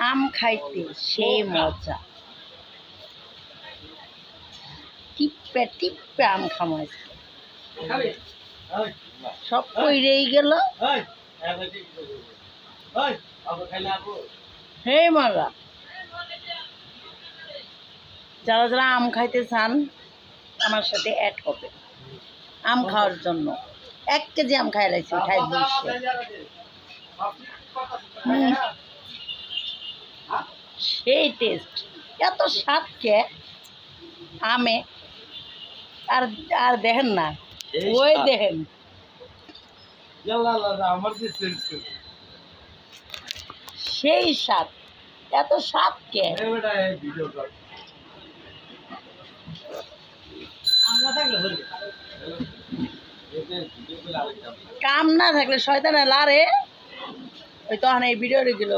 আম খাইতে সে মজা, টিপে টিপে আম খামাইছে, সব কইরেই গেল। হে মজা, যারা যারা আম খাইতে চান আমার সাথে অ্যাড হবে আম খাওয়ার জন্য। 1 কেজি আম খাই লাগছে উঠাই বসে, সেই টেস্ট, এত স্বাদ কে আমে। আর আর দেখেন না, ওই দেখেন সেই স্বাদ, এত স্বাদ কে। কাম না থাকলে শয়তানে লারে, ওই তখন এই ভিডিও গেল।